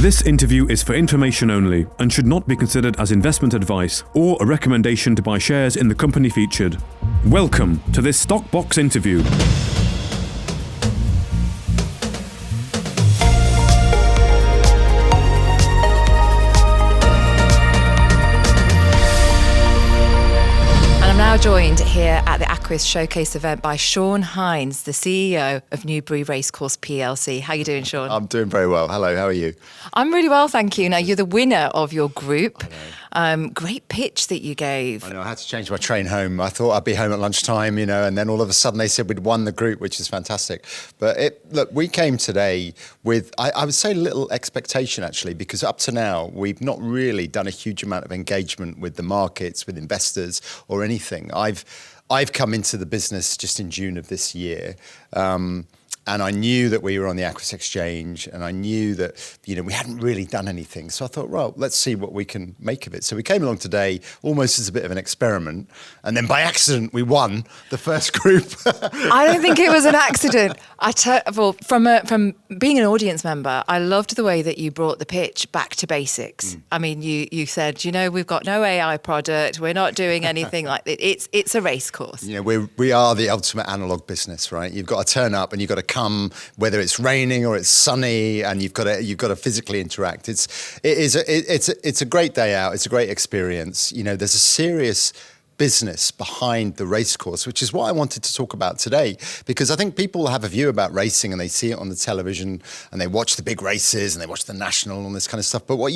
This interview is for information only and should not be considered as investment advice or a recommendation to buy shares in the company featured. Welcome to this StockBox interview. Joined here at the Aquis Showcase event by Shaun, the CEO of Newbury Racecourse PLC. How are you doing, Shaun? I'm doing very well. Hello, how are you? I'm really well, thank you. Now, you're the winner of your group. Great pitch that you gave. I know, I had to change my train home. I thought I'd be home at lunchtime, and then all of a sudden they said we'd won the group, which is fantastic. But look, we came today with, I would say, little expectation actually, because up to now, we've not really done a huge amount of engagement with the markets, with investors or anything. I've come into the business just in June of this year. And I knew that we were on the Aquis Exchange, and I knew that, we hadn't really done anything. So I thought, well, let's see what we can make of it. So we came along today almost as a bit of an experiment. And then by accident, we won the first group. I don't think it was an accident. From being an audience member, I loved the way that you brought the pitch back to basics. I mean, you said, we've got no AI product. We're not doing anything like that. It's a race course. We are the ultimate analog business, right? You've got to turn up and you've got to come, whether it's raining or it's sunny, and you've got to physically interact. It's a great day out. It's a great experience. There's a serious business behind the racecourse, which is what I wanted to talk about today, because I think people have a view about racing and they see it on the television and they watch the big races and they watch the national and all this kind of stuff. But what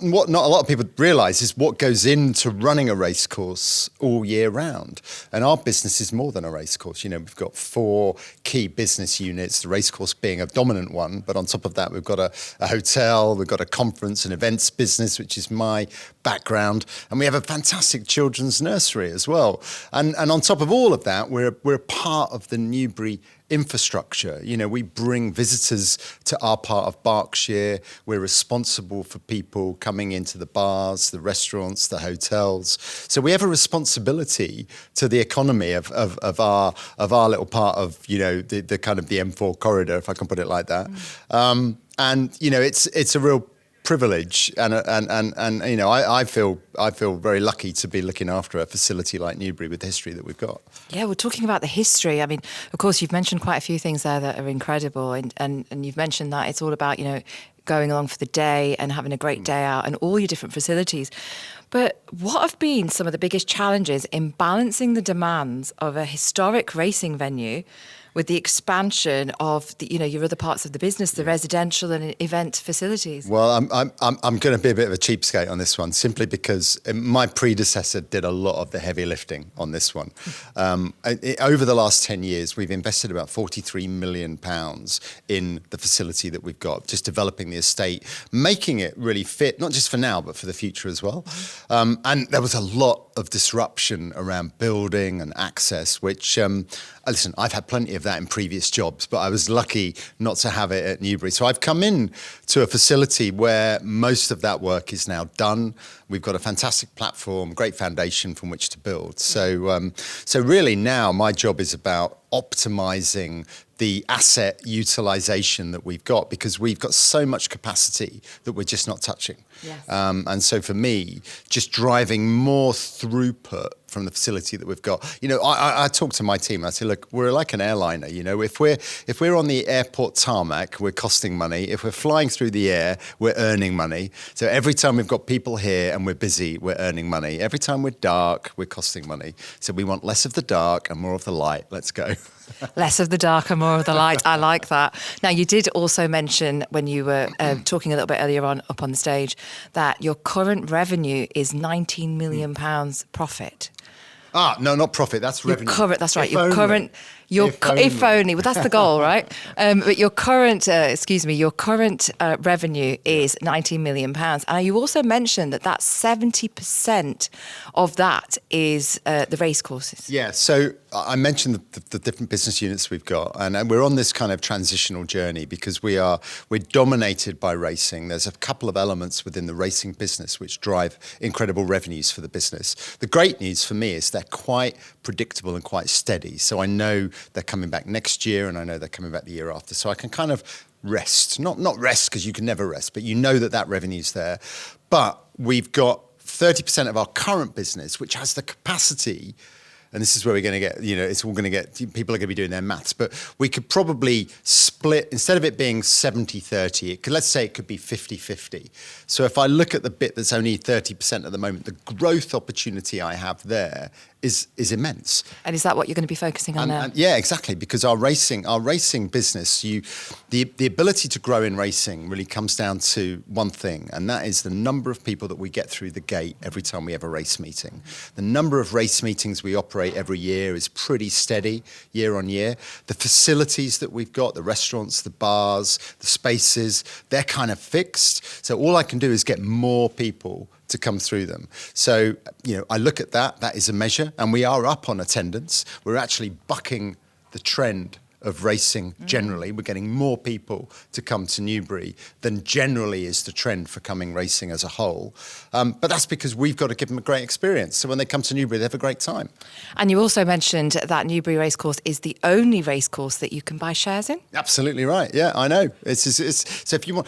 not a lot of people realise is what goes into running a racecourse all year round. And our business is more than a racecourse. We've got 4 key business units, the racecourse being a dominant one, but on top of that, we've got a hotel, we've got a conference and events business, which is my background, and we have a fantastic children's nursery as well. And on top of all of that, we're a part of the Newbury infrastructure. We bring visitors to our part of Berkshire. We're responsible for people coming into the bars, the restaurants, the hotels. So we have a responsibility to the economy of our little part of the kind of the M4 corridor, if I can put it like that. And it's a real privilege, and I feel very lucky to be looking after a facility like Newbury with the history that we've got. Yeah, we're talking about the history. I mean, of course, you've mentioned quite a few things there that are incredible, and you've mentioned that it's all about going along for the day and having a great day out and all your different facilities. But what have been some of the biggest challenges in balancing the demands of a historic racing venue with the expansion of your other parts of the business, the residential and event facilities? Well, I'm going to be a bit of a cheapskate on this one, simply because my predecessor did a lot of the heavy lifting on this one. Over the last 10 years, we've invested about £43 million in the facility that we've got, just developing the estate, making it really fit, not just for now, but for the future as well. And there was a lot of disruption around building and access, which, listen, I've had plenty of that in previous jobs, but I was lucky not to have it at Newbury. So I've come in to a facility where most of that work is now done. We've got a fantastic platform, great foundation from which to build. So really now my job is about optimizing the asset utilization that we've got, because we've got so much capacity that we're just not touching. Yes. And so for me, just driving more throughput from the facility that we've got. I talk to my team. I say, look, we're like an airliner. If we're on the airport tarmac, we're costing money. If we're flying through the air, we're earning money. So every time we've got people here and we're busy, we're earning money. Every time we're dark, we're costing money. So we want less of the dark and more of the light. Let's go. Less of the dark and more of the light. I like that. Now, you did also mention when you were talking a little bit earlier on up on the stage that your current revenue is £19 million profit. No, not profit. That's revenue. That's right. If only. Well, that's the goal, right? But your current, revenue is £19 million. And you also mentioned that 70% of that is the race courses. Yeah. So I mentioned the different business units we've got, and we're on this kind of transitional journey because we're dominated by racing. There's a couple of elements within the racing business which drive incredible revenues for the business. The great news for me is they're quite predictable and quite steady. So I know they're coming back next year, and I know they're coming back the year after. So I can kind of rest. Not rest because you can never rest, but you know that revenue's there. But we've got 30% of our current business, which has the capacity, and this is where we're going to get, it's all going to get, people are going to be doing their maths, but we could probably split, instead of it being 70-30, let's say it could be 50-50. So if I look at the bit that's only 30% at the moment, the growth opportunity I have there is immense. And is that what you're going to be focusing on now? And yeah, exactly, because our racing business, the ability to grow in racing really comes down to one thing, and that is the number of people that we get through the gate every time we have a race meeting. The number of race meetings we operate every year is pretty steady year on year. The facilities that we've got, the restaurants, the bars, the spaces, they're kind of fixed. So all I can do is get more people to come through them. So, I look at that is a measure, and we are up on attendance. We're actually bucking the trend of racing generally. We're getting more people to come to Newbury than generally is the trend for coming racing as a whole. But that's because we've got to give them a great experience. So when they come to Newbury, they have a great time. And you also mentioned that Newbury Racecourse is the only racecourse that you can buy shares in? Absolutely right. Yeah, I know. So if you want,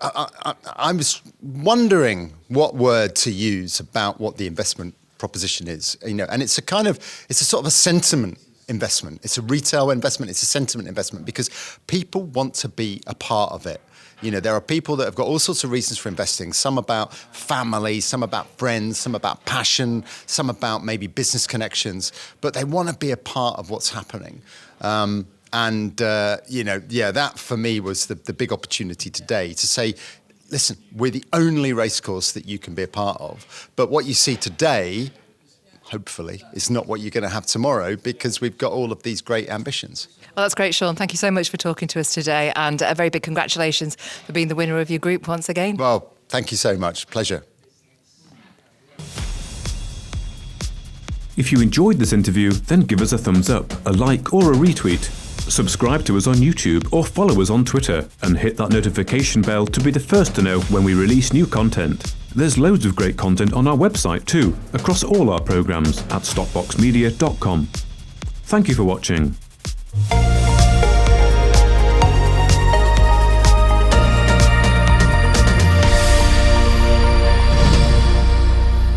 I was wondering what word to use about what the investment proposition is, and it's a sort of a sentiment investment. It's a retail investment. It's a sentiment investment because people want to be a part of it. There are people that have got all sorts of reasons for investing. Some about family, some about friends, some about passion, some about maybe business connections, but they want to be a part of what's happening. That for me was the big opportunity today to say, listen, we're the only racecourse that you can be a part of. But what you see today, hopefully, is not what you're going to have tomorrow because we've got all of these great ambitions. Well, that's great, Shaun. Thank you so much for talking to us today, and a very big congratulations for being the winner of your group once again. Well, thank you so much. Pleasure. If you enjoyed this interview, then give us a thumbs up, a like or a retweet. Subscribe to us on YouTube or follow us on Twitter and hit that notification bell to be the first to know when we release new content. There's loads of great content on our website too, across all our programmes at stockboxmedia.com. Thank you for watching.